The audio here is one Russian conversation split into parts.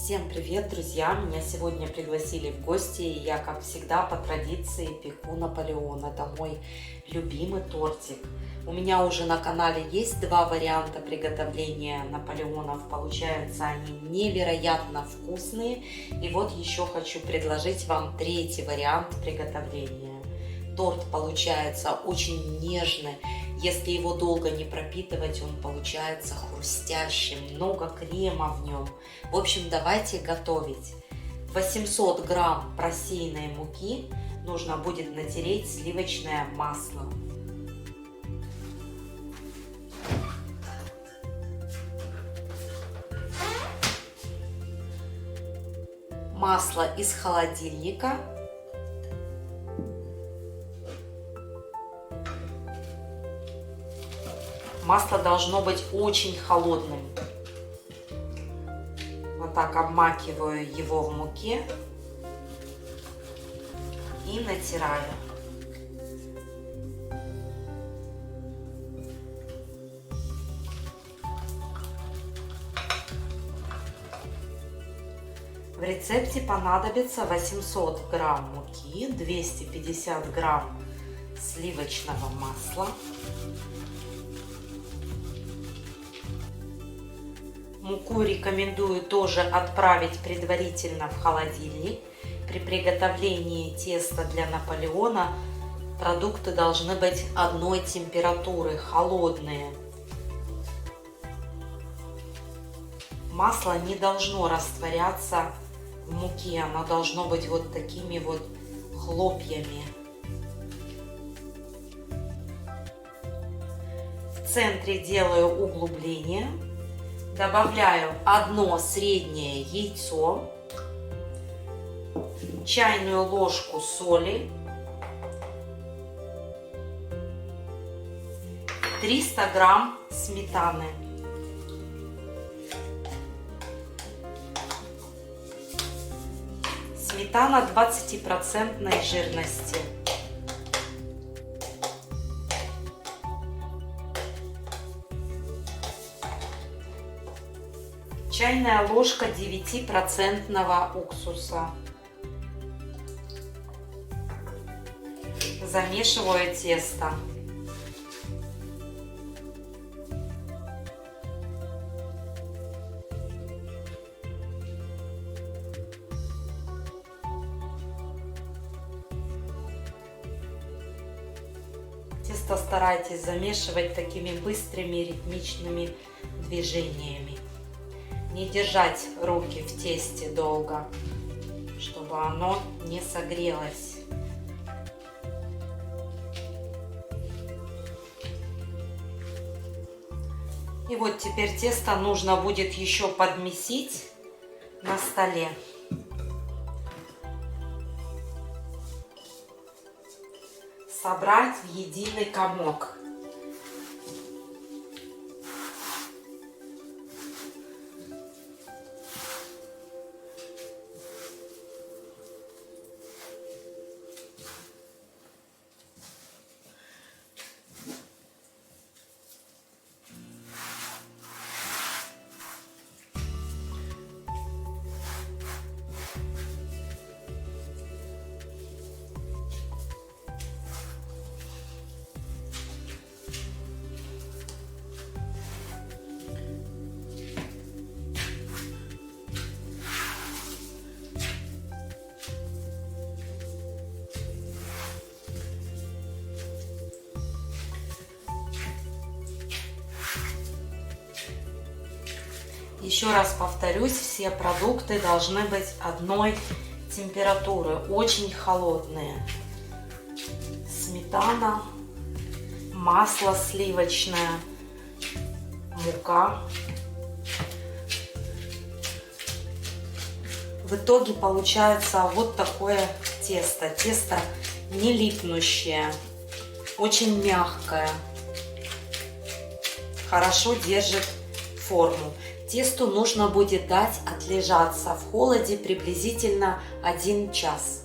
Всем привет, друзья! Меня сегодня пригласили в гости, и я, как всегда, по традиции пеку Наполеон. Это мой любимый тортик. У меня уже на канале есть два варианта приготовления Наполеонов. Получаются они невероятно вкусные. И вот еще хочу предложить вам третий вариант приготовления. Торт получается очень нежный. Если его долго не пропитывать, он получается хрустящим, много крема в нем. В общем, давайте готовить. 800 грамм просеянной муки нужно будет натереть сливочное масло. Масло из холодильника. Масло должно быть очень холодным. Вот так обмакиваю его в муке и натираю. В рецепте понадобится 800 грамм муки, 250 грамм сливочного масла, муку рекомендую тоже отправить предварительно в холодильник. При приготовлении теста для Наполеона продукты должны быть одной температуры, холодные. Масло не должно растворяться в муке, оно должно быть вот такими вот хлопьями. В центре делаю углубление. Добавляю одно среднее яйцо, чайную ложку соли, 300 грамм сметаны. Сметана 20% жирности. Чайная ложка 9% уксуса. Замешиваю тесто. Тесто старайтесь замешивать такими быстрыми ритмичными движениями. Не держать руки в тесте долго, чтобы оно не согрелось. И вот теперь тесто нужно будет еще подмесить на столе. Собрать в единый комок. Еще раз повторюсь, все продукты должны быть одной температуры, очень холодные. Сметана, масло сливочное, мука. В итоге получается вот такое тесто. Тесто не липнущее, очень мягкое, хорошо держит форму. Тесту нужно будет дать отлежаться в холоде приблизительно 1 час.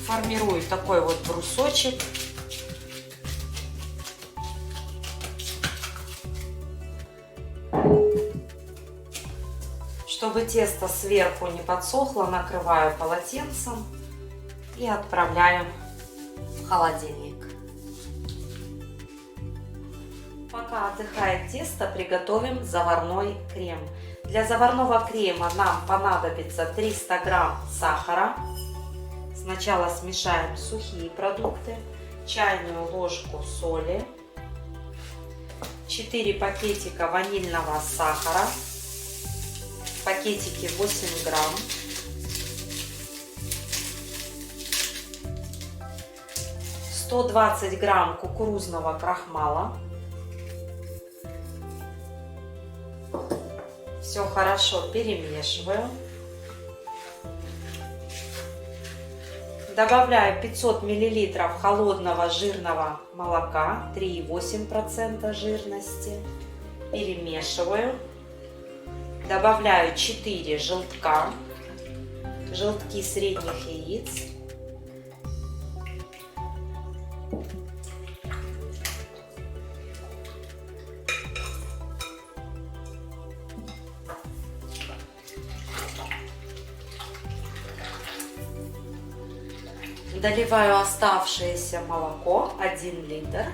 Формирую такой вот брусочек. тесто сверху не подсохло, накрываю полотенцем и отправляю в холодильник. Пока отдыхает тесто, приготовим заварной крем. Для заварного крема нам понадобится 300 грамм сахара. Сначала смешаем сухие продукты, чайную ложку соли, 4 пакетика ванильного сахара, пакетики 8 грамм, 120 грамм кукурузного крахмала. Все хорошо перемешиваю. Добавляю 500 мл холодного жирного молока, 3,8% жирности. Перемешиваю. Добавляю 4 желтка, желтки средних яиц. Доливаю оставшееся молоко, 1 литр.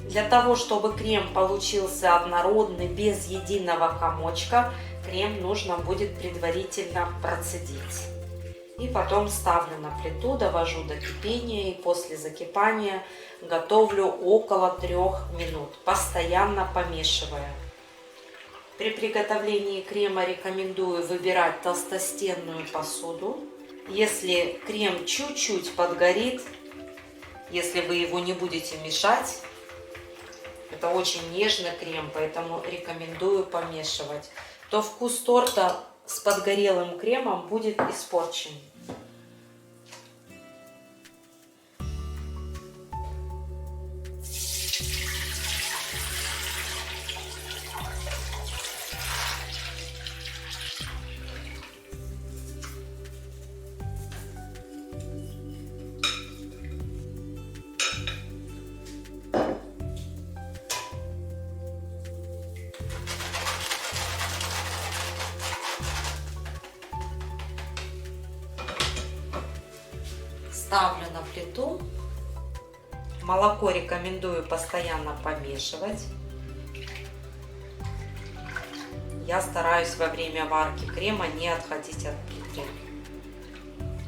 Для того, чтобы крем получился однородный, без единого комочка, крем нужно будет предварительно процедить. И потом ставлю на плиту, довожу до кипения и после закипания готовлю около 3 минут, постоянно помешивая. При приготовлении крема рекомендую выбирать толстостенную посуду. Если крем чуть-чуть подгорит, если вы его не будете мешать, это очень нежный крем, поэтому рекомендую помешивать, то вкус торта с подгорелым кремом будет испорчен. Ставлю на плиту. Молоко рекомендую постоянно помешивать. Я стараюсь во время варки крема не отходить от плиты.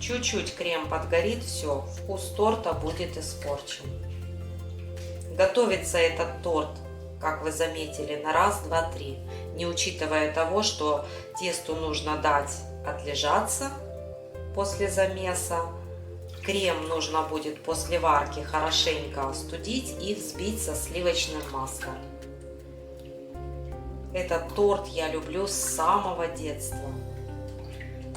Чуть-чуть крем подгорит, все, вкус торта будет испорчен. Готовится этот торт, как вы заметили, на раз, два, три, не учитывая того, что тесту нужно дать отлежаться после замеса. Крем нужно будет после варки хорошенько остудить и взбить со сливочным маслом. Этот торт я люблю с самого детства.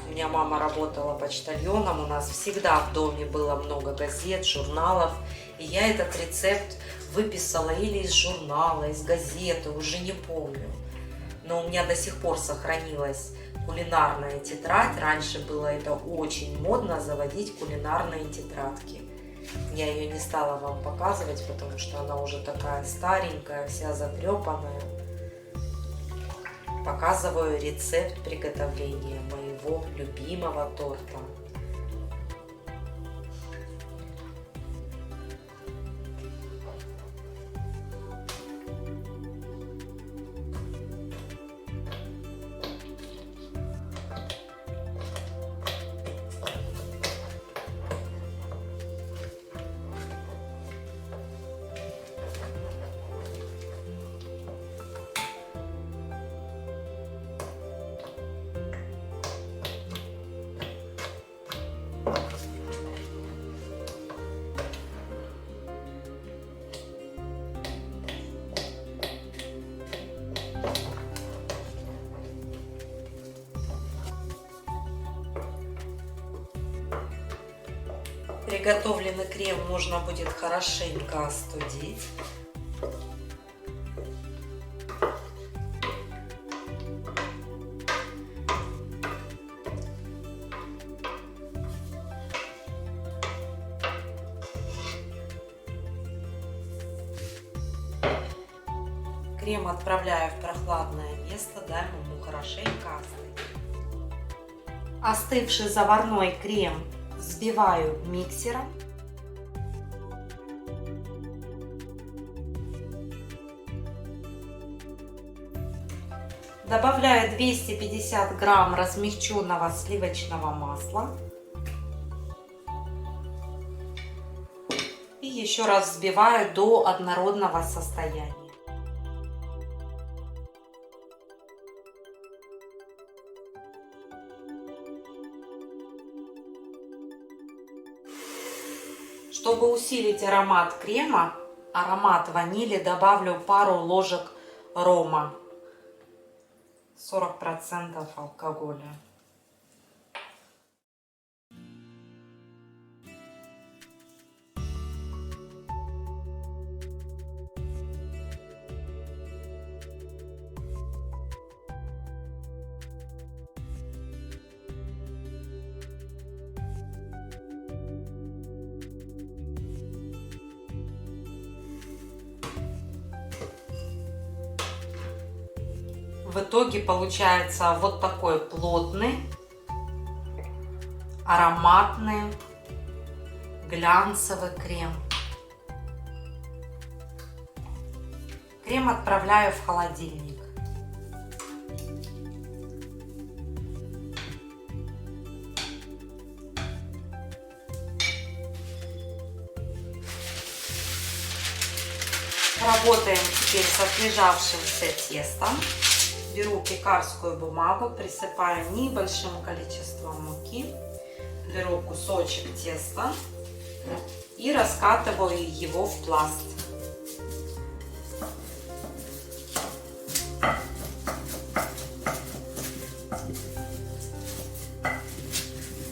У меня мама работала почтальоном, у нас всегда в доме было много газет, журналов. И я этот рецепт выписала или из журнала, из газеты, уже не помню. Но у меня до сих пор сохранилась кулинарная тетрадь. Раньше было это очень модно, заводить кулинарные тетрадки. Я ее не стала вам показывать, потому что она уже такая старенькая, вся затрепанная. Показываю рецепт приготовления моего любимого торта. Приготовленный крем нужно будет хорошенько остудить. Крем отправляю в прохладное место, даем ему хорошенько остыть. Остывший заварной крем взбиваю миксером. Добавляю 250 грамм размягченного сливочного масла. И еще раз взбиваю до однородного состояния. Чтобы усилить аромат крема, аромат ванили, добавлю пару ложек рома. 40% алкоголя. В итоге получается вот такой плотный, ароматный, глянцевый крем. Крем отправляю в холодильник. Работаем теперь с отлежавшимся тестом. Беру пекарскую бумагу, присыпаю небольшим количеством муки, беру кусочек теста и раскатываю его в пласт.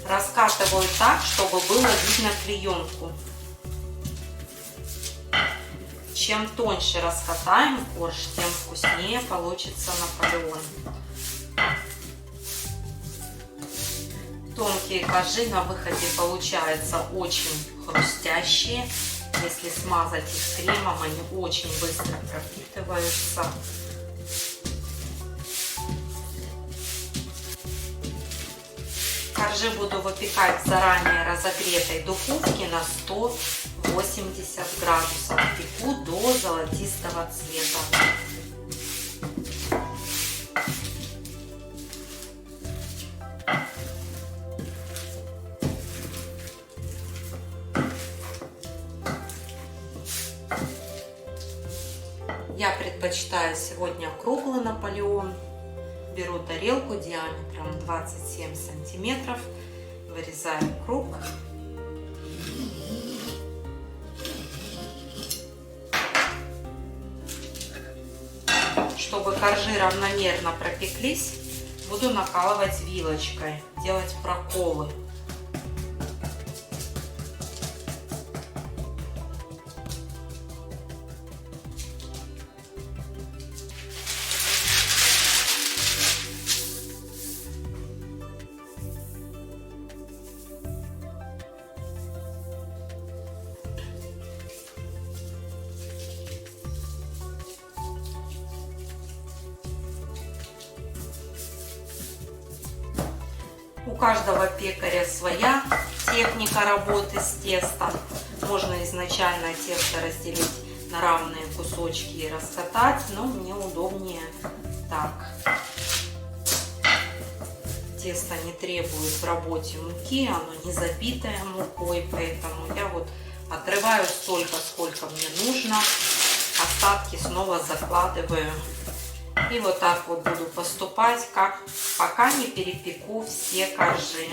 Раскатываю так, чтобы было видно клеенку. Чем тоньше раскатаем корж, тем вкуснее получится Наполеон. Тонкие коржи на выходе получаются очень хрустящие. Если смазать их кремом, они очень быстро пропитываются. Коржи буду выпекать в заранее разогретой духовке на 180 градусов. Пеку до золотистого цвета. Я предпочитаю сегодня круглый Наполеон. Беру тарелку диаметром 27 сантиметров, вырезаю круг. Чтобы коржи равномерно пропеклись, буду накалывать вилочкой, делать проколы. У каждого пекаря своя техника работы с тестом. Можно изначально тесто разделить на равные кусочки и раскатать, но мне удобнее так. Тесто не требует в работе муки, оно не забитое мукой, поэтому я вот отрываю столько, сколько мне нужно, остатки снова закладываю. И вот так вот буду поступать, пока не перепеку все коржи.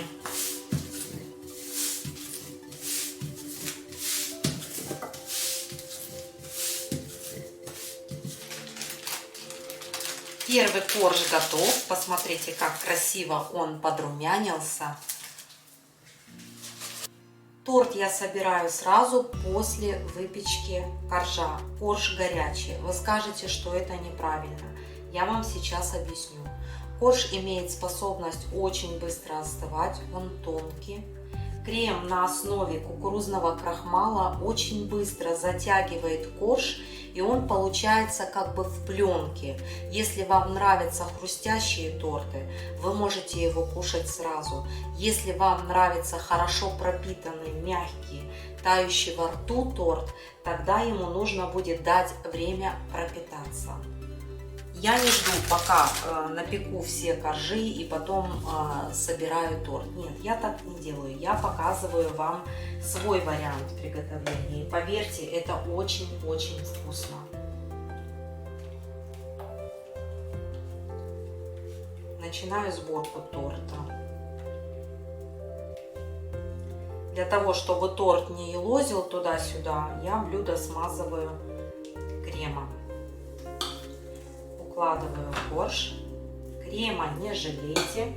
Первый корж готов. Посмотрите, как красиво он подрумянился. Торт я собираю сразу после выпечки коржа. Корж горячий. Вы скажете, что это неправильно. Я вам сейчас объясню. Корж имеет способность очень быстро остывать, он тонкий. Крем на основе кукурузного крахмала очень быстро затягивает корж, и он получается как бы в пленке. Если вам нравятся хрустящие торты, вы можете его кушать сразу. Если вам нравится хорошо пропитанный, мягкий, тающий во рту торт, тогда ему нужно будет дать время пропитаться. Я не жду, пока напеку все коржи и потом собираю торт. Нет, я так не делаю. Я показываю вам свой вариант приготовления. И поверьте, это очень-очень вкусно. Начинаю сборку торта. Для того, чтобы торт не елозил туда-сюда, я блюдо смазываю кремом. Укладываю в корж. Крема не жалейте.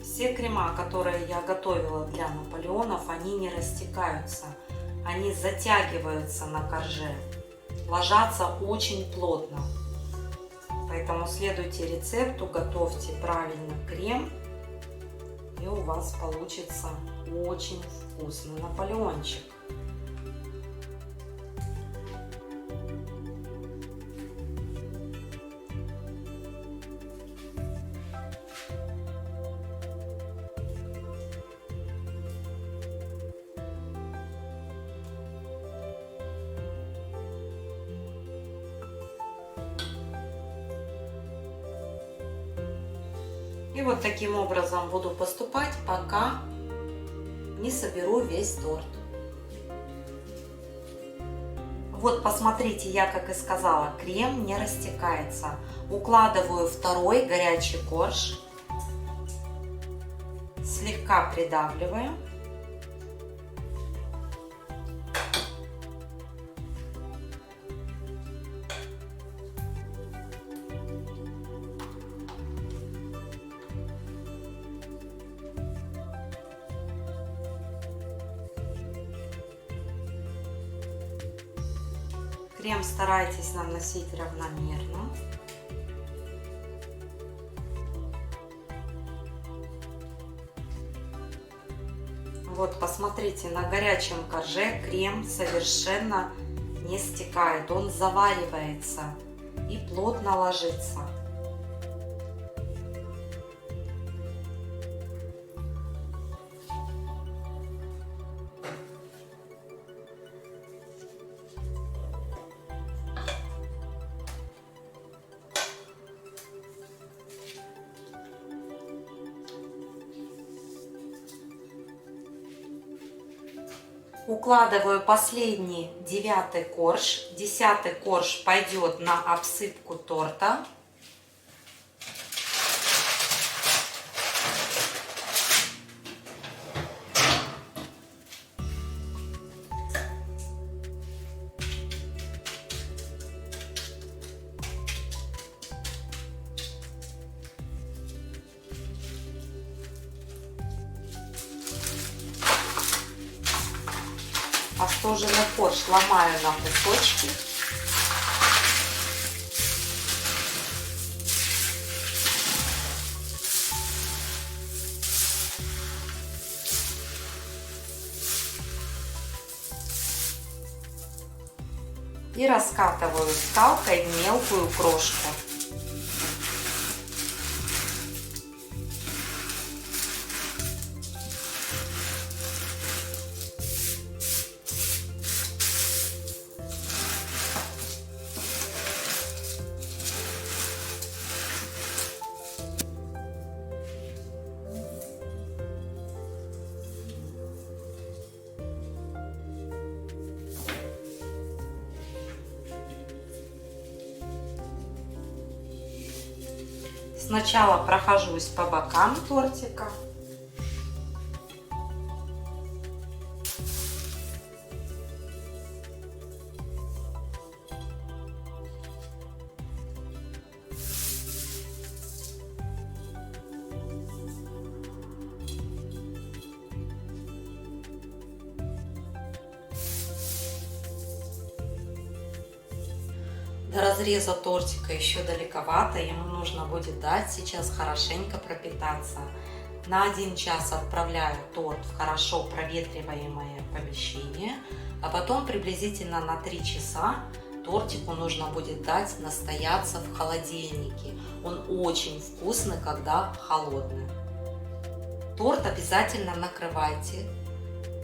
Все крема, которые я готовила для Наполеонов, они не растекаются, они затягиваются на корже, ложатся очень плотно. Поэтому следуйте рецепту, готовьте правильно крем, и у вас получится очень вкусный наполеончик. И вот таким образом буду поступать, пока не соберу весь торт. Вот посмотрите, я, как и сказала, крем не растекается. Укладываю второй горячий корж, слегка придавливаю. Крем старайтесь наносить равномерно. Вот, посмотрите, на горячем корже крем совершенно не стекает, он заваривается и плотно ложится. Укладываю последний 9-й корж. 10-й корж пойдет на обсыпку торта. Остуженный корж ломаю на кусочки. И раскатываю скалкой в мелкую крошку. Сначала прохожусь по бокам тортика. До разреза тортика еще далековато, ему нужно будет дать сейчас хорошенько пропитаться. На 1 час отправляю торт в хорошо проветриваемое помещение, а потом приблизительно на 3 часа тортику нужно будет дать настояться в холодильнике. Он очень вкусный, когда холодный. Торт обязательно накрывайте,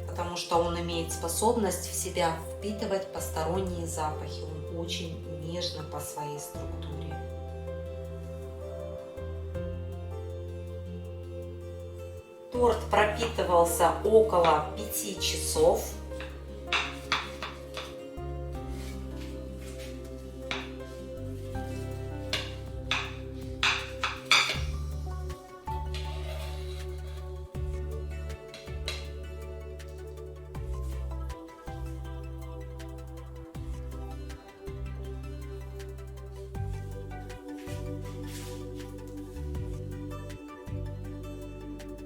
потому что он имеет способность в себя впитывать посторонние запахи. Он очень нежный по своей структуре. Торт пропитывался около 5 часов.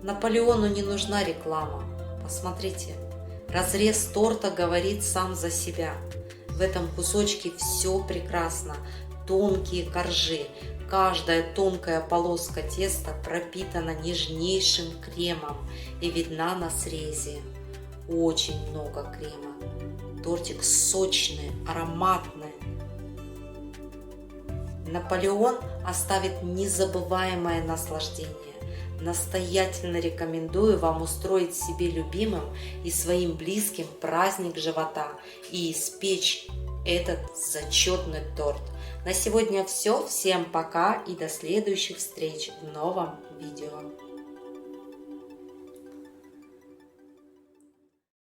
Наполеону не нужна реклама. Посмотрите, разрез торта говорит сам за себя. В этом кусочке все прекрасно. Тонкие коржи. Каждая тонкая полоска теста пропитана нежнейшим кремом и видна на срезе. Очень много крема. Тортик сочный, ароматный. Наполеон оставит незабываемое наслаждение. Настоятельно рекомендую вам устроить себе любимым и своим близким праздник живота и испечь этот зачетный торт. На сегодня все. Всем пока и до следующих встреч в новом видео.